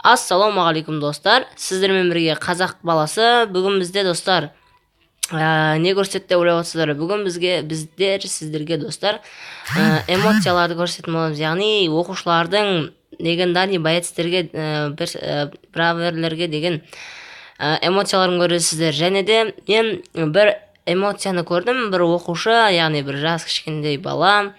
Ассалаумағалейкум достар, сіздермен бірге қазақ баласы. Бүгін бізде достар не көрсетті деп ойлап отырсыздар? Бүгін біздер сіздерге достар эмоцияларды көрсететін боламыз, яғни оқушылардың легендарный боецтерге браверлерге деген эмоцияларын көресіздер. Және де мен бір эмоцияны көрдім. Бір оқушы, яғни бір жас кішкентай бала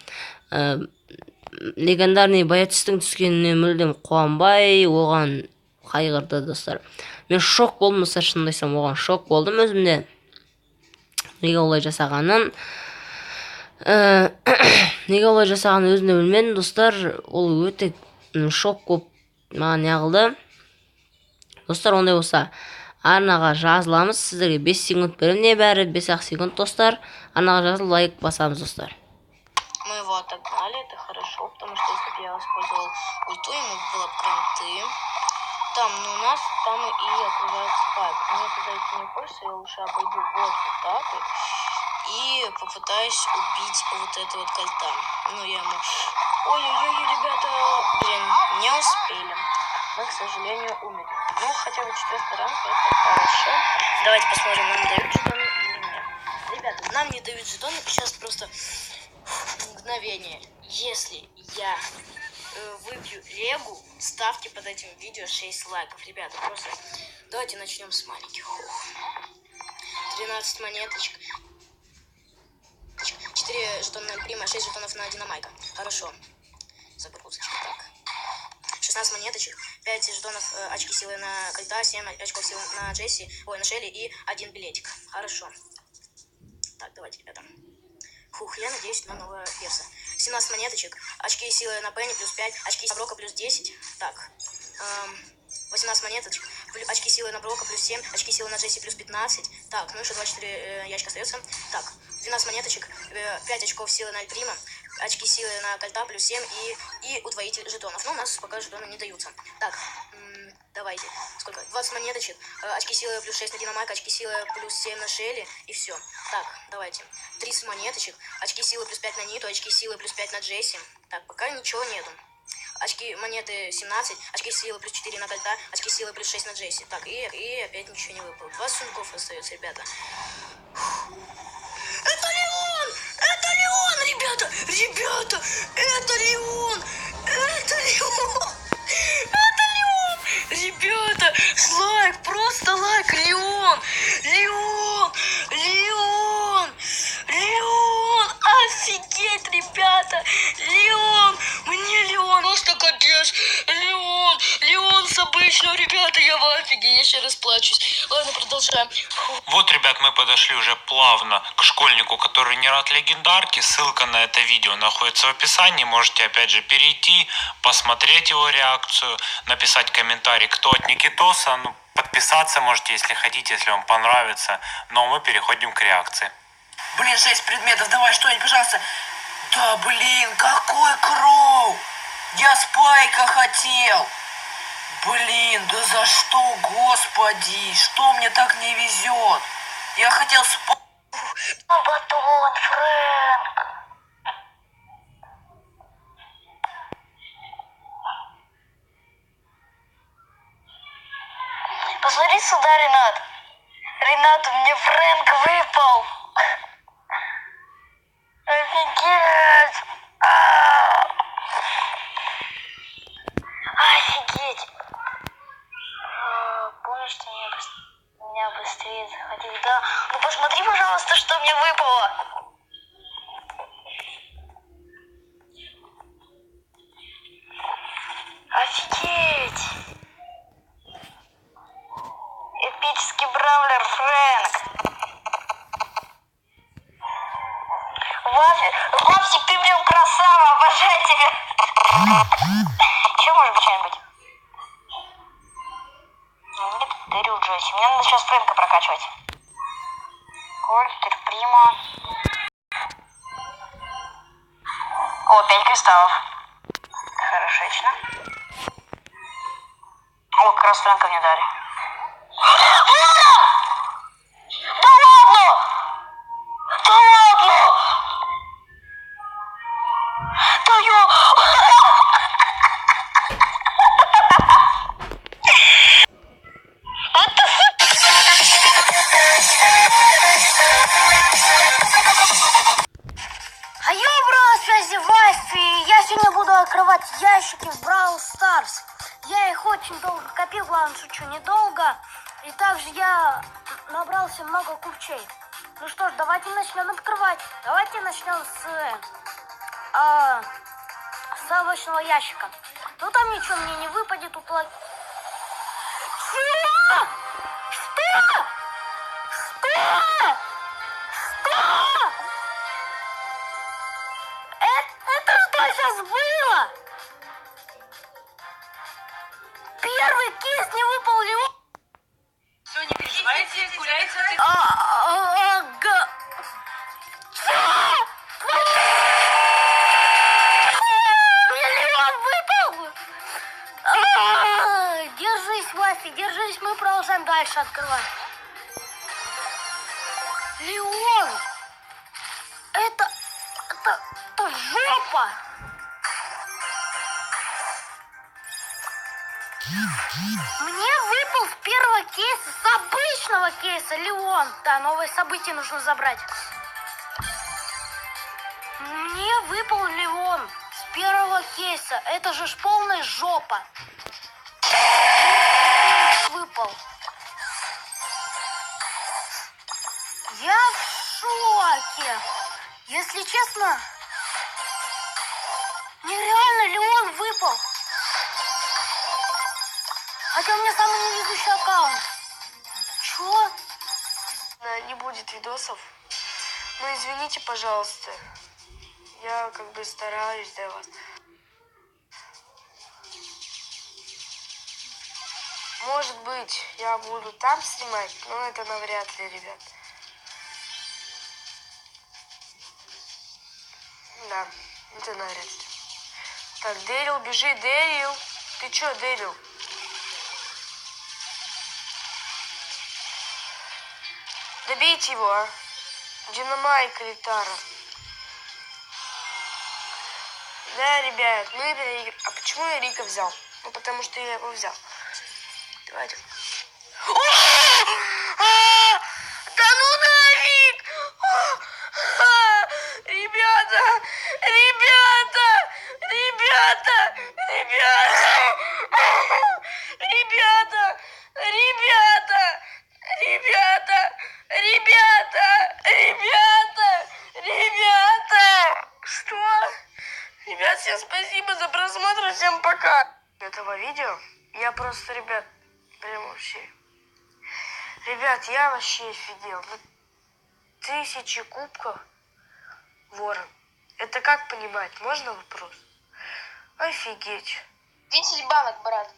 легендарный боецтің түскеніне мүлдем қуанбай, оған қайғырды достар. Мен шок болдым, шынымды айтсам, оған шок болдым өзімде. Неге олай жасағанын өзімде білмедім достар. Ол өте шок болып маған неғылды. Достар, ондай болса арнаға жазыламыз. Сіздерге 5 секунд берем, небәрі 5-ақ секунд достар. Арнаға жазылып лайк басамыз достар. Мы его отогнали, это хорошо, потому что если бы я использовал ульту, ему было кранты. Там, но у нас там и окружает спайк. Мне туда идти не хочется, я лучше обойду вот так и попытаюсь убить вот это вот кольта. Ну, я ему... Ой-ой-ой, ребята, блин, не успели. Мы, к сожалению, умерли. Ну, хотя бы 4-й ранг, это хорошо. Давайте посмотрим, нам дают жетоны или нет. Ребята, нам не дают жетоны, сейчас просто... мгновение. Если я выбью Легу, ставьте под этим видео 6 лайков. Ребята, просто давайте начнем с маленьких. 13 монеточек. 4 жетона на Прима, 6 жетонов на Динамайка. Хорошо. Загрузочка, так. 16 монеточек, 5 жетонов очки силы на Кольта, 7 очков силы на Джесси, ой, на Шелли и 1 билетик. Хорошо. Так, давайте, ребята. Я надеюсь на нового перса. 17 монеточек, очки силы на Пенни плюс 5, очки на Брока плюс 10. Так, 18 монеточек, очки силы на Брока плюс 7, очки силы на Джесси плюс 15. Так, ну еще 24 ящика остается. Так, 12 монеточек, 5 очков силы на Альприма, очки силы на Кольта плюс 7 и удвоитель жетонов. Но у нас пока жетоны не даются. Так, давайте. Сколько? 20 монеточек, очки силы плюс 6 на Динамайка, очки силы плюс 7 на Шелли и все. Так, давайте. 30 монеточек, очки силы плюс 5 на Ниту, очки силы плюс 5 на Джесси. Так, пока ничего нету. Очки монеты 17, очки силы плюс 4 на Кольта, очки силы плюс 6 на Джесси. Так, и опять ничего не выпало. 2 сундуков остается, ребята. Это Леон! Это Леон, ребята! Ребята! Это Леон! Это Леон! Это Леон! Ребята! Лайк! Просто лайк! Леон! Леон! Леон! Леон! Офигеть, ребята! Леон! Мне Леон! Просто капец! Леон! Леон с обычного, ребята! Я в офиге! Я еще расплачусь. Ладно, продолжаем. Вот, ребят, мы подошли уже плавно к школьнику, который не рад легендарке. Ссылка на это видео находится в описании. Можете опять же перейти, посмотреть его реакцию, написать комментарий, кто от Никитоса. Ну, подписаться можете, если хотите, если вам понравится. Но мы переходим к реакции. Блин, 6 предметов, давай что-нибудь, пожалуйста. Да, блин, какой кроу! Я спайка хотел. Блин, да за что, господи? Что мне так не везет? Я хотел Батон, Фрэнк! Посмотри сюда, Ренат. Ренат, мне Фрэнк выпал. Офигеть! Офигеть! Помнишь, что меня быстрее заходить? Да. Ну посмотри, пожалуйста, что мне выпало. Офигеть! Эпический бравлер Фрэнк. Вафик, ты прям красава, обожаю тебя. Че может быть что-нибудь? Нет, Дэрил Джесси. Мне надо сейчас Фрэнка прокачивать. Кольтер, Прима. О, 5 кристаллов. Хорошечно. О, как раз Фрэнка мне дали. Да ладно! Да ладно! Да ё... Brawl Stars. Я их очень долго копил, ладно, шучу, недолго. И также я набрался много купчей. Ну что ж, давайте начнем открывать. Давайте начнем с обычного ящика. Ну там ничего мне не выпадет. Тут... Что? Что? Что? Что? Это что сейчас было? Первый кейс не выпал его. Все, не переживайте, гуляйте. Ага. Мне Леон выпал. Держись, Вафи, держись, мы продолжаем дальше открывать. Леон! Это жопа! Мне выпал с первого кейса, с обычного кейса, Леон. Да, новые события нужно забрать. Мне выпал Леон с первого кейса. Это же ж полная жопа. Выпал. Я в шоке. Если честно, нереально Леон выпал. Хотя у меня самый невезущий аккаунт. Чё? Не будет видосов. Ну, извините, пожалуйста. Я как бы стараюсь для вас. Может быть, я буду там снимать, но это навряд ли, ребят. Да, это навряд ли. Так, Дэрил, бежи, Дэрил. Ты чё, Дэрил? Добейте его, а. Динамайк или Тара. Да, ребят, мы проиграли. А почему я Рика взял? Ну, потому что я его взял. Давайте. Да ну нафиг! Ребята! Ребята! Ребята! Ребята! Ребята! Ребята! Ребята! Ребята! Ребята! Ребята! Что? Ребят, всем спасибо за просмотр, всем пока! Этого видео я просто, ребят, прям вообще... Ребят, я вообще офигел. 1000 кубков ворон. Это как понимать? Можно вопрос? Офигеть. 10 банок, брат.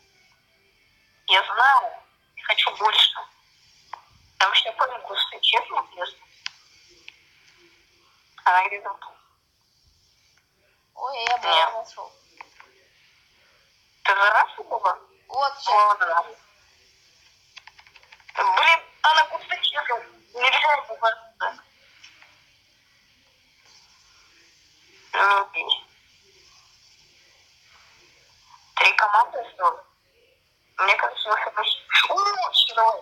Я знаю, хочу больше. Там еще помню, густой честно, интересно. Она где-то тут. Ой, я Нет. банк нашел. Ты за раз была? Вот сейчас. Вот, да. Блин, она густой честно. Нельзя это бороться. Ну, убей. 3 команды осталось. Мне кажется, мы согласились. Очень давай.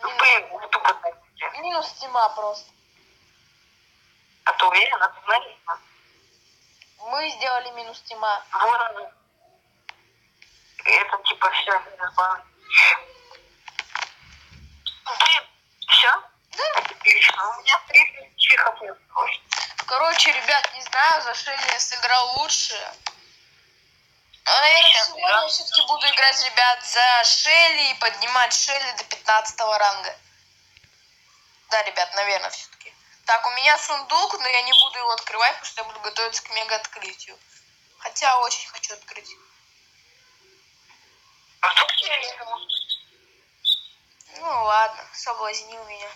Блин, вы тупо знаете. Минус тьма просто. А ты уверена? Ты знаешь? Мы сделали минус тьма. Ворон. Это типа все. Блин, все? Да. Отлично. У меня 3000 хотел. Короче, ребят, не знаю, за что я сыграл лучше. Но, наверное, Сейчас, сегодня да. я все-таки буду играть, ребят, за Шелли и поднимать Шелли до 15 ранга. Да, ребят, наверное, все-таки. Так, у меня сундук, но я не буду его открывать, потому что я буду готовиться к мега-открытию. Хотя очень хочу открыть. А вдруг тебе Ну ладно, соблазнил меня.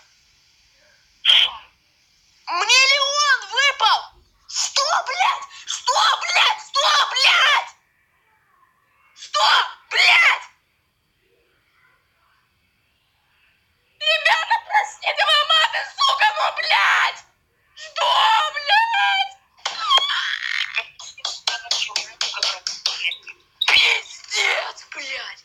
Мне Леон выпал! Что, блядь? Что, блядь? Что, блядь? Что, блядь? Ребята, простите, моя мама, сука, ну, блядь! Что, блядь? Пиздец, блядь!